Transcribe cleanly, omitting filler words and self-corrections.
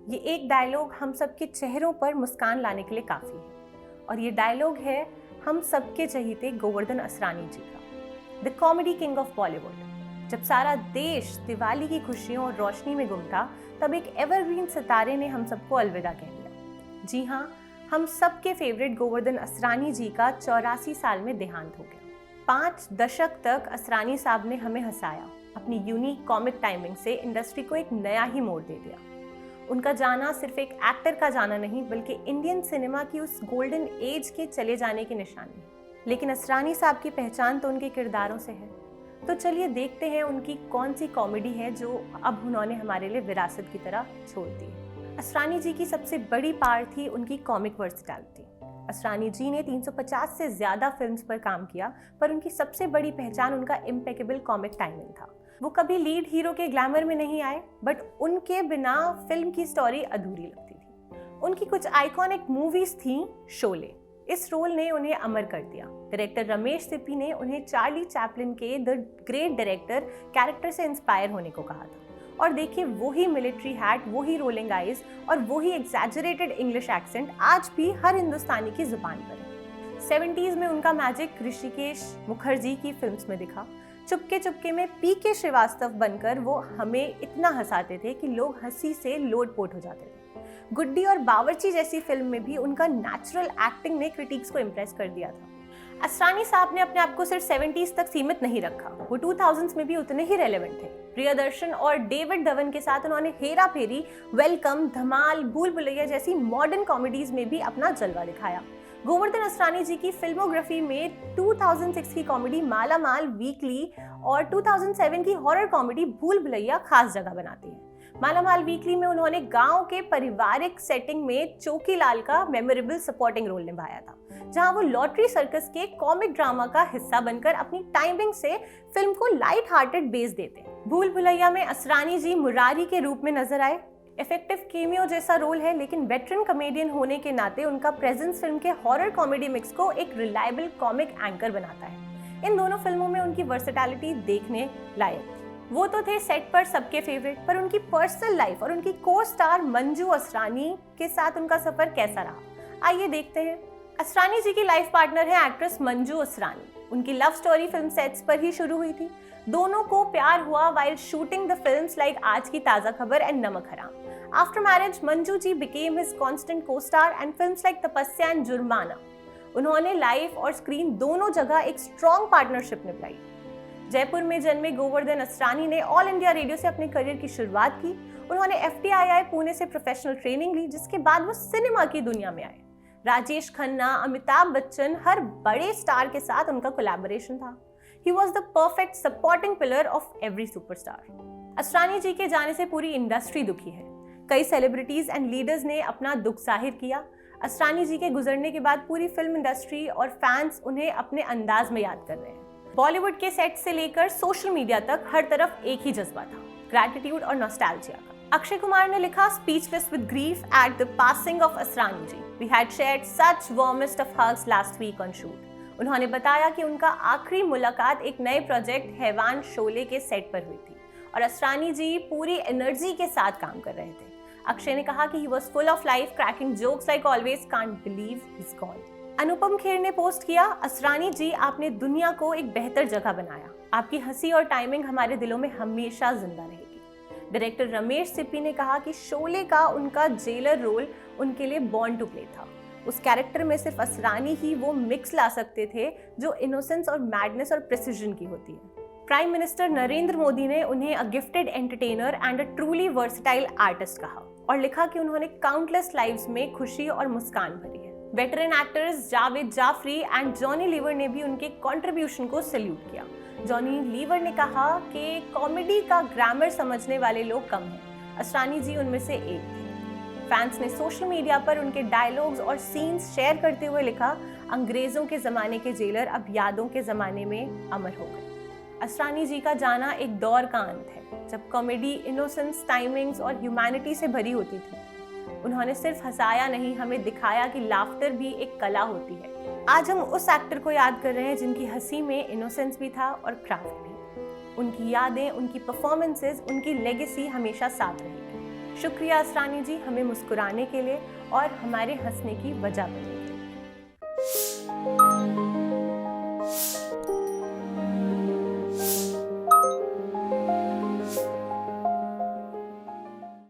ये एक डायलॉग हम सबके चेहरों पर मुस्कान लाने के लिए काफ़ी है और ये डायलॉग है हम सबके चहीते गोवर्धन असरानी जी का, the comedy king of Bollywood. जब सारा देश दिवाली की खुशियों और रोशनी में गुम था, तब एक एवरग्रीन सितारे ने हम सबको अलविदा कह दिया। जी हाँ, हम सबके फेवरेट गोवर्धन असरानी जी का 84 साल में देहांत हो गया। 5 दशक तक असरानी साहब ने हमें हंसाया, अपनी यूनिक कॉमिक टाइमिंग से इंडस्ट्री को एक नया ही मोड़ दे दिया। उनका जाना सिर्फ एक एक्टर का जाना नहीं, बल्कि इंडियन सिनेमा की उस गोल्डन एज के चले जाने की निशानी है। लेकिन असरानी साहब की पहचान तो उनके किरदारों से है। तो चलिए देखते हैं उनकी कौन सी कॉमेडी है जो अब उन्होंने हमारे लिए विरासत की तरह छोड़ दी है। असरानी जी की सबसे बड़ी पार थी उनकी कॉमिक वर्सेटैलिटी। असरानी जी ने 350 से ज़्यादा फिल्म्स पर काम किया, पर उनकी सबसे बड़ी पहचान उनका इम्पेकेबल कॉमिक टाइमिंग था। वो कभी लीड हीरो के ग्लैमर में नहीं आए, बट उनके बिना फिल्म की स्टोरी अधूरी लगती थी। उनकी कुछ आइकॉनिक मूवीज थी। शोले, इस रोल ने उन्हें अमर कर दिया। डायरेक्टर रमेश सिप्पी ने उन्हें चार्ली चैपलिन के द ग्रेट डायरेक्टर कैरेक्टर से इंस्पायर होने को कहा था। और देखिए, वही मिलिट्री हैट, वही रोलिंग आइज और वही एग्जैजरेटेड इंग्लिश एक्सेंट आज भी हर हिंदुस्तानी की जुबान पर है। 70s में उनका मैजिक ऋषिकेश मुखर्जी की फिल्म्स में दिखा। चुपके चुपके में पीके श्रीवास्तव बनकर वो हमें इतना हंसाते थे कि लोग हंसी से लोटपोट हो जाते थे। गुड्डी और बावर्ची जैसी फिल्म में भी उनका नेचुरल एक्टिंग ने क्रिटिक्स को इम्प्रेस कर दिया था। असरानी साहब ने अपने आप को सिर्फ 70s तक सीमित नहीं रखा, वो 2000s में भी उतने ही रेलेवेंट थे। प्रियदर्शन और डेविड धवन के साथ उन्होंने हेरा फेरी, वेलकम, धमाल, भूल भुलैया जैसी मॉडर्न कॉमेडीज में भी अपना जलवा दिखाया। गोवर्धन असरानी जी की फिल्मोग्राफी में 2006 की कॉमेडी माला माल वीकली और 2007 की हॉरर कॉमेडी भूल भुलैया खास जगह बनाती है। माला माल वीकली में उन्होंने गांव के पारिवारिक सेटिंग में चोकीलाल का मेमोरेबल सपोर्टिंग रोल निभाया था, जहां वो लॉटरी सर्कस के कॉमिक ड्रामा का हिस्सा बनकर अपनी टाइमिंग से फिल्म को लाइट हार्टेड बेस देते हैं। भूल भुलैया में असरानी जी मुरारी के रूप में नजर आए। इफेक्टिव केमियो जैसा रोल है, लेकिन वेटरन कॉमेडियन होने के नाते उनका प्रेजेंस फिल्म के हॉरर कॉमेडी मिक्स को एक रिलायबल कॉमिक एंकर बनाता है। इन दोनों फिल्मों में उनकी वर्सेटैलिटी देखने लायक थी। वो तो थे सेट पर सबके फेवरेट, पर उनकी पर्सनल लाइफ और उनकी को स्टार मंजू असरानी के साथ उनका सफर कैसा रहा, आइए देखते हैं। असरानी जी की लाइफ पार्टनर है एक्ट्रेस मंजू असरानी। उनकी लव स्टोरी फिल्म सेट्स पर ही शुरू हुई थी। दोनों को प्यार हुआ while shooting the films like आज की ताजा खबर एंड नमक हराम। After marriage, Manju ji became his constant co-star and films like तपस्या एंड जुर्माना। उन्होंने लाइफ और स्क्रीन दोनों जगह एक स्ट्रॉन्ग पार्टनरशिप निभाई। जयपुर में जन्मे गोवर्धन असरानी ने ऑल इंडिया रेडियो से अपने करियर की शुरुआत की। उन्होंने FTII पुणे से प्रोफेशनल ट्रेनिंग ली, जिसके बाद वो सिनेमा की दुनिया में आए। राजेश खन्ना, अमिताभ बच्चन, हर बड़े स्टार के साथ उनका कोलैबोरेशन था। He was the perfect supporting pillar of every superstar। Asrani जी के जाने से पूरी इंडस्ट्री दुखी है। कई सेलिब्रिटीज एंड लीडर्स ने अपना दुख जाहिर किया। असरानी जी के गुजरने के बाद पूरी फिल्म इंडस्ट्री और फैंस उन्हें अपने अंदाज में याद कर रहे हैं। बॉलीवुड के सेट से लेकर सोशल मीडिया तक हर तरफ एक ही जज्बा था, ग्रैटिट्यूड और नॉस्टैल्जिया का। अक्षय कुमार ने लिखा, speechless with grief at the passing of Asrani ji, we had shared such warmest of hugs last week on shoot. उन्होंने बताया कि उनका आखिरी मुलाकात एक नए प्रोजेक्ट हैवान शोले के सेट पर हुई थी और असरानी जी पूरी एनर्जी के साथ काम कर रहे थे। अक्षय ने कहा कि he was full of life, cracking jokes like always, can't believe he's gone। Anupam Kher ने पोस्ट किया, असरानी जी आपने दुनिया को एक बेहतर जगह बनाया। आपकी हंसी और टाइमिंग हमारे दिलों में हमेशा जिंदा रहेगी। डायरेक्टर रमेश सिप्पी ने कहा कि शोले का उनका जेलर रोल उनके लिए बॉर्न टू प्ले था। उस कैरेक्टर में सिर्फ असरानी ही वो मिक्स ला सकते थे जो इनोसेंस और मैडनेस और प्रिसिजन की होती है। प्राइम मिनिस्टर नरेंद्र मोदी ने उन्हें a gifted entertainer and a truly versatile artist कहा और लिखा कि उन्होंने काउंटलेस लाइव्स में खुशी और मुस्कान भरी है। Veteran actors Javed Jaffrey and Johnny Lever ने भी उनके कंट्रीब्यूशन को सैल्यूट किया। जॉनी लीवर ने कहा कि कॉमेडी का ग्रामर समझने वाले लोग कम हैं, असरानी जी उनमें से एक थे। फैंस ने सोशल मीडिया पर उनके डायलॉग्स और सीन्स शेयर करते हुए लिखा, अंग्रेजों के जमाने के जेलर अब यादों के जमाने में अमर हो गए। असरानी जी का जाना एक दौर का अंत है, जब कॉमेडी इनोसेंस, टाइमिंग्स और ह्यूमैनिटी से भरी होती थी। उन्होंने सिर्फ हंसाया नहीं, हमें दिखाया कि लाफ्टर भी एक कला होती है। आज हम उस एक्टर को याद कर रहे हैं जिनकी हंसी में इनोसेंस भी था और क्राफ्ट भी। उनकी यादें, उनकी परफॉर्मेंसेस, उनकी लेगेसी हमेशा साथ रहेगी। शुक्रिया असरानी जी, हमें मुस्कुराने के लिए और हमारे हंसने की वजह बनने के लिए।